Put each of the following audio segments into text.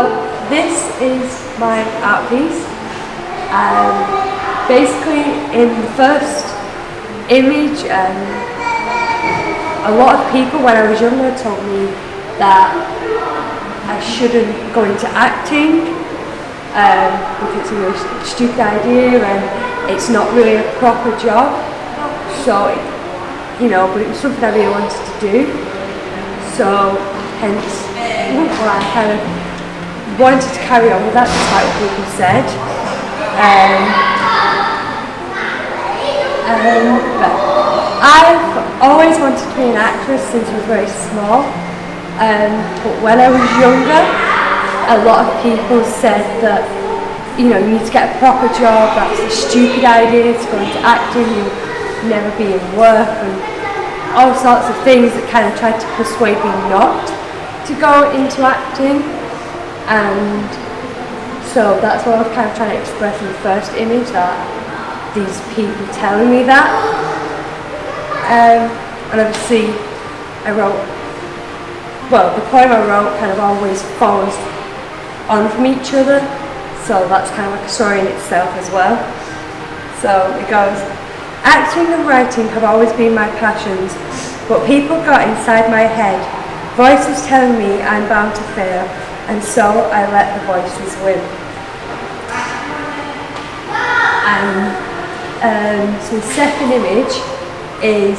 So this is my art piece. Basically, in the first image, a lot of people when I was younger told me that I shouldn't go into acting because it's a really stupid idea and it's not really a proper job. So, but it was something I really wanted to do. So, hence, I kind of wanted to carry on with that despite what people said. I've always wanted to be an actress since I was very small. But when I was younger, a lot of people said that, you need to get a proper job, that's a stupid idea to go into acting, you'll never be in work, and all sorts of things that kind of tried to persuade me not to go into acting. And so that's what I was kind of trying to express in the first image, that these people telling me that. And obviously I wrote, the poem I wrote kind of always follows on from each other, so that's kind of like a story in itself as well. So it goes, acting and writing have always been my passions, but people got inside my head, voices telling me I'm bound to fail, and so I let the voices win. And so the second image is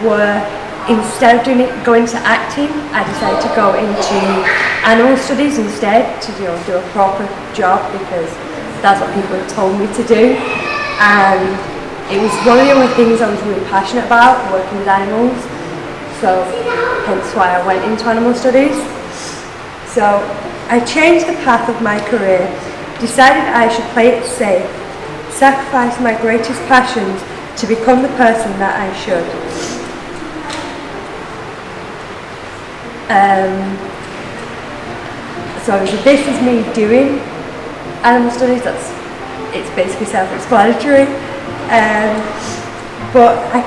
where instead of going to acting, I decided to go into animal studies instead to do a proper job, because that's what people had told me to do. And it was one of the only things I was really passionate about, working with animals. So hence why I went into animal studies. So I changed the path of my career, decided I should play it safe, sacrifice my greatest passions to become the person that I should. So this is me doing animal studies. It's basically self-explanatory. But I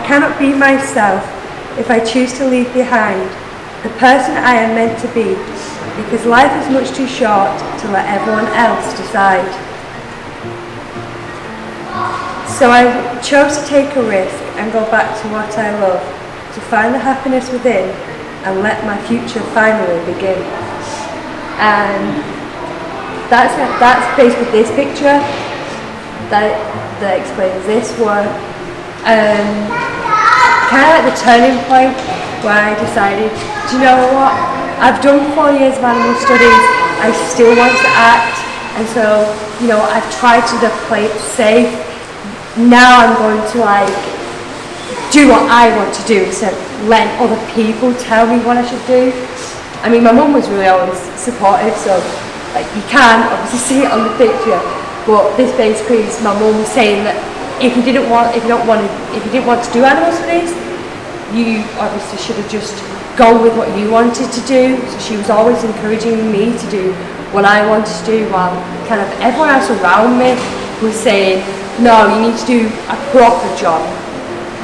cannot be myself if I choose to leave behind the person I am meant to be, because life is much too short to let everyone else decide. So I chose to take a risk and go back to what I love, to find the happiness within and let my future finally begin. And that's basically this picture that explains this one. Kind of like the turning point where I decided, do you know what? I've done 4 years of animal studies, I still want to act, and so, I've tried to play it safe. Now I'm going to do what I want to do instead of letting other people tell me what I should do. I mean, my mum was really always supportive, so you can obviously see it on the picture, but this basically is my mum saying that if you didn't want to do animal studies, you obviously should have just gone with what you wanted to do. So she was always encouraging me to do what I wanted to do, while kind of everyone else around me was saying, no, you need to do a proper job.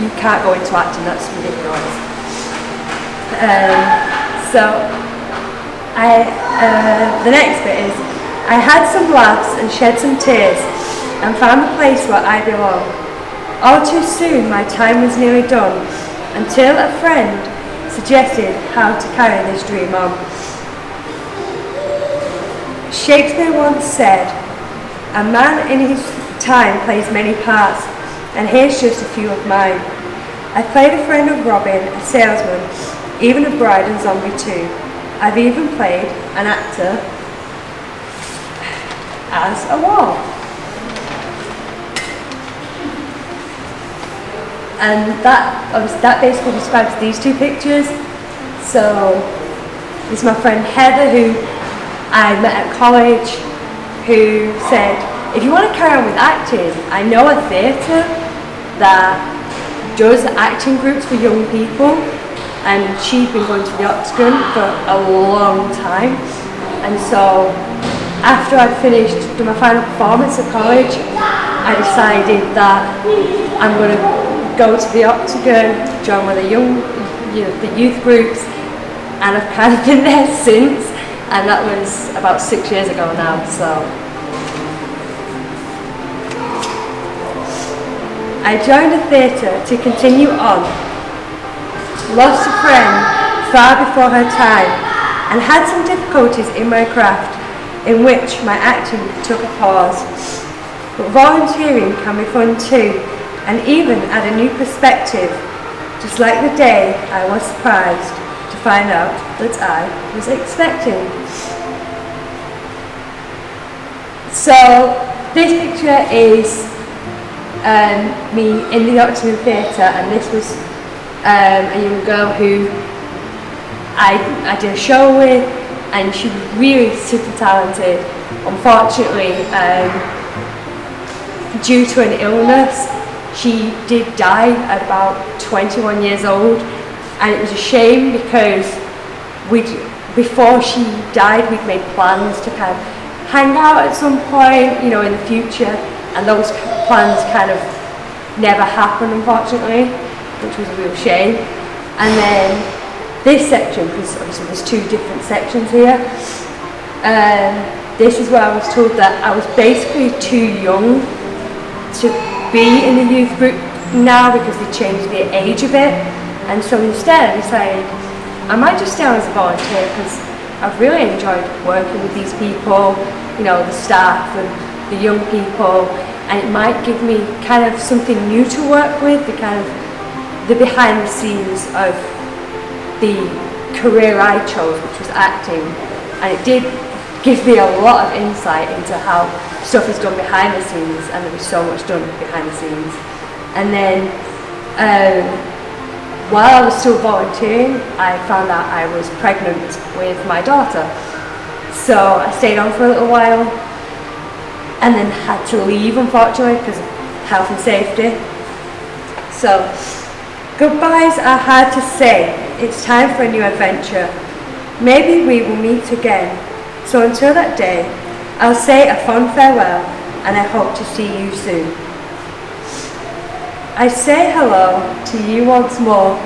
You can't go into acting, that's ridiculous. The next bit is, I had some laughs and shed some tears and found the place where I belong. All too soon my time was nearly done, until a friend suggested how to carry this dream on. Shakespeare once said, a man in his time plays many parts, and here's just a few of mine. I played a friend of Robin, a salesman, even a bride and zombie too. I've even played an actor as a wall. And that basically describes these two pictures. So this is my friend Heather, who I met at college, who said, if you want to carry on with acting, I know a theatre that does acting groups for young people, and she'd been going to the Octagon for a long time. And so after I'd finished my final performance at college, I decided that I'm going to go to the Octagon, join one of the the youth groups, and I've kind of been there since. and that was about 6 years ago now. So I joined the theatre to continue on, lost a friend far before her time, and had some difficulties in my craft in which my acting took a pause. But volunteering can be fun too, and even add a new perspective, just like the day I was surprised to find out that I was expecting. So this picture is me in the Octagon Theatre, and this was a young girl who I did a show with, and she was really super talented. Unfortunately, due to an illness, she did die at about 21 years old, and it was a shame because before she died, we'd made plans to kind of hang out at some point, you know, in the future, and those plans kind of never happened, unfortunately, which was a real shame. And then this section, because obviously there's two different sections here, this is where I was told that I was basically too young to be in the youth group now because they changed the age of it. And so instead I decided I might just stay on as a volunteer, because I've really enjoyed working with these people, you know, the staff and the young people, and it might give me kind of something new to work with, the kind of the behind the scenes of the career I chose, which was acting, and it did give me a lot of insight into how stuff is done behind the scenes, and there was so much done behind the scenes. And then while I was still volunteering, I found out I was pregnant with my daughter. So I stayed on for a little while and then had to leave, unfortunately, because of health and safety. So goodbyes are hard to say. It's time for a new adventure. Maybe we will meet again. So until that day, I'll say a fond farewell, and I hope to see you soon. I say hello to you once more.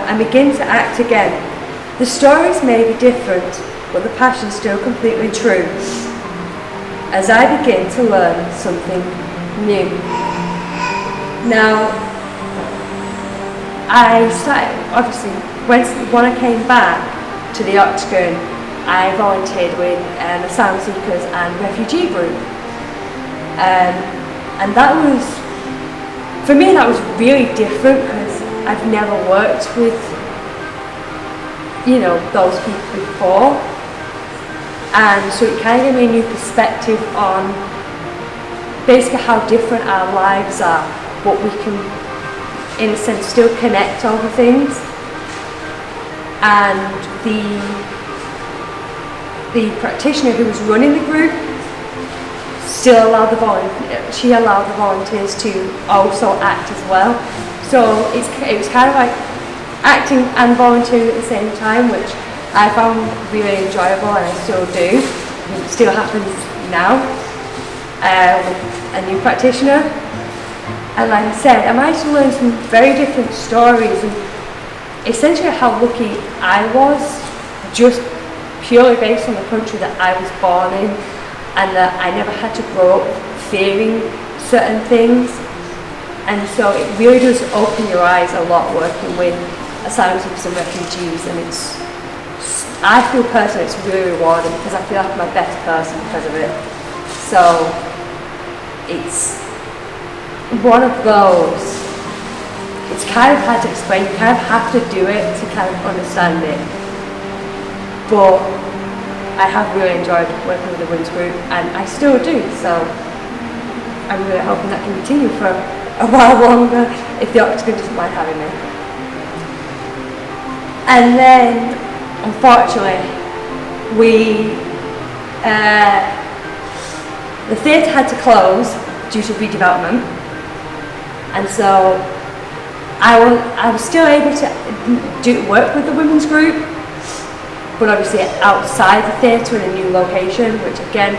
And begin to act again. The stories may be different, but the passion's still completely true, as I begin to learn something new. Now, I started, obviously, when I came back to the Octagon, I volunteered with asylum seekers and refugee group. And that was, for me, that was really different, because I've never worked with, you know, those people before. And so it kind of gave me a new perspective on basically how different our lives are, but we can, in a sense, still connect over things. And the practitioner who was running the group still allowed she allowed the volunteers to also act as well. So it was kind of like acting and volunteering at the same time, which I found really enjoyable, and I still do. It still happens now with a new practitioner. And like I said, I managed to learn some very different stories, and essentially how lucky I was, just purely based on the country that I was born in, and that I never had to grow up fearing certain things. And so it really does open your eyes a lot working with asylum seekers and refugees, and I feel personally it's really rewarding, because I feel like I'm a better person because of it. So it's one of those, it's kind of hard to explain, you kind of have to do it to kind of understand it. But I have really enjoyed working with the women's group, and I still do, so I'm really hoping that can continue for a while longer if the Octagon doesn't mind having me. And then, unfortunately, the theatre had to close due to redevelopment, and so I was still able to work with the women's group, but obviously outside the theatre in a new location, which again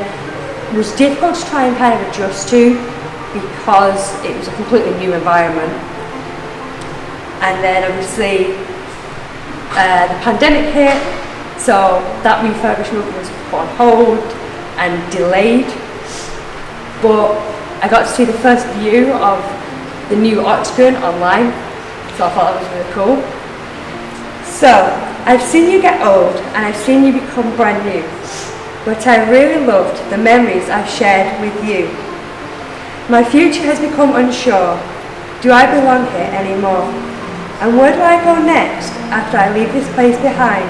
was difficult to try and kind of adjust to, because it was a completely new environment. and then obviously the pandemic hit, so that refurbishment was put on hold and delayed. But I got to see the first view of the new Octagon online, so I thought that was really cool. So I've seen you get old and I've seen you become brand new, but I really loved the memories I've shared with you. My future has become unsure. Do I belong here anymore? And where do I go next after I leave this place behind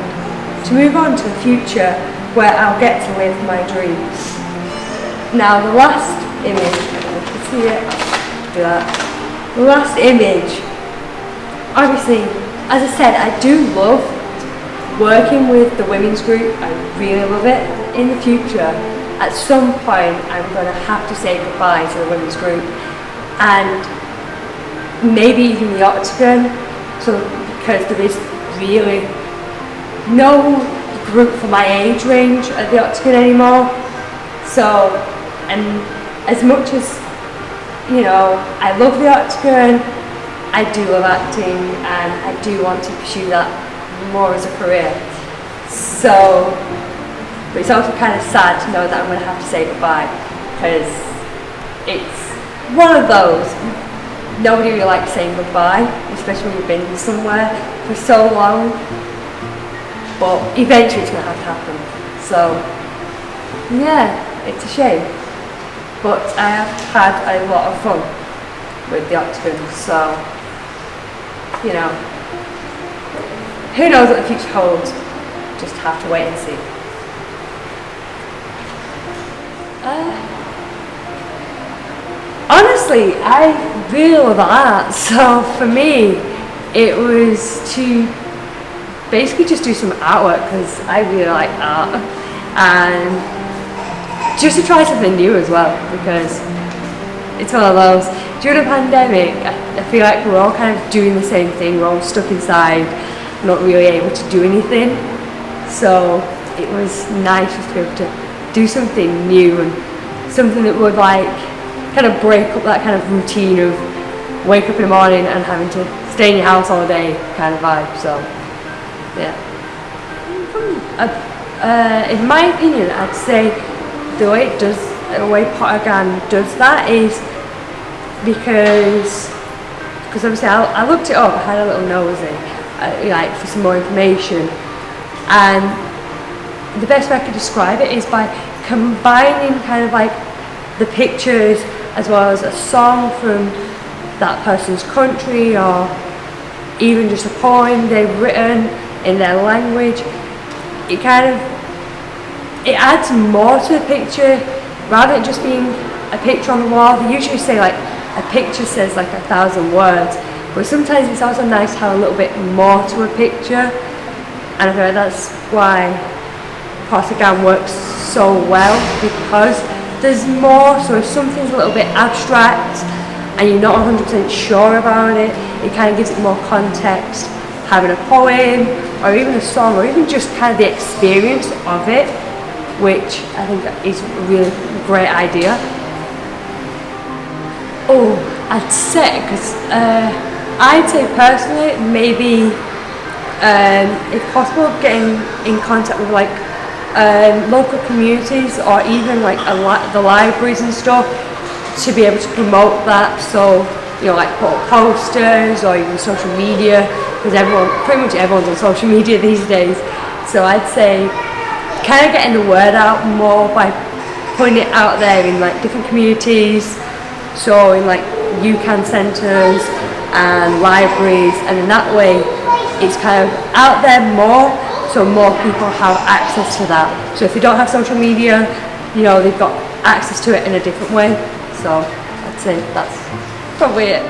to move on to a future where I'll get to live my dreams? Now the last image, you can see it, do that. The last image, obviously, as I said, I do love working with the women's group. I really love it. In the future, at some point, I'm going to have to say goodbye to the women's group, and maybe even the Octagon, so because there is really no group for my age range at the Octagon anymore. So, and as much as, you know, I love the Octagon, I do love acting and I do want to pursue that more as a career. So, but it's also kind of sad to know that I'm going to have to say goodbye, because it's one of those, nobody really likes saying goodbye, especially when you've been somewhere for so long, but eventually it's going to have to happen. So, yeah, it's a shame. But I have had a lot of fun with the Octagon, so, you know, who knows what the future holds, just have to wait and see. Honestly, I really love art, so for me, it was to basically just do some artwork, because I really like art, and just to try something new as well, because it's one of those, during the pandemic, I feel like we're all kind of doing the same thing, we're all stuck inside, not really able to do anything, so it was nice just to be able to do something new, and something that would like kind of break up that kind of routine of wake up in the morning and having to stay in your house all day kind of vibe. So yeah, in my opinion, I'd say the way Pottergan does that is because obviously I looked it up, I had a little nosy like for some more information, and the best way I could describe it is by combining kind of like the pictures as well as a song from that person's country, or even just a poem they've written in their language. It adds more to the picture rather than just being a picture on the wall. They usually say like a picture says like 1,000 words, but sometimes it's also nice to have a little bit more to a picture, and I feel like that's why Pottergan works so well, because there's more. So if something's a little bit abstract and you're not 100% sure about it, it kind of gives it more context. Having a poem or even a song or even just kind of the experience of it, which I think is a really great idea. Oh, I'd say personally, maybe if possible, getting in contact with like local communities or even like the libraries and stuff to be able to promote that. So, you know, like put up posters or even social media, because pretty much everyone's on social media these days. So I'd say kind of getting the word out more by putting it out there in like different communities, so in like UCAN centres and libraries, and in that way it's kind of out there more, so more people have access to that. So if they don't have social media, you know, they've got access to it in a different way. So I'd say that's probably it.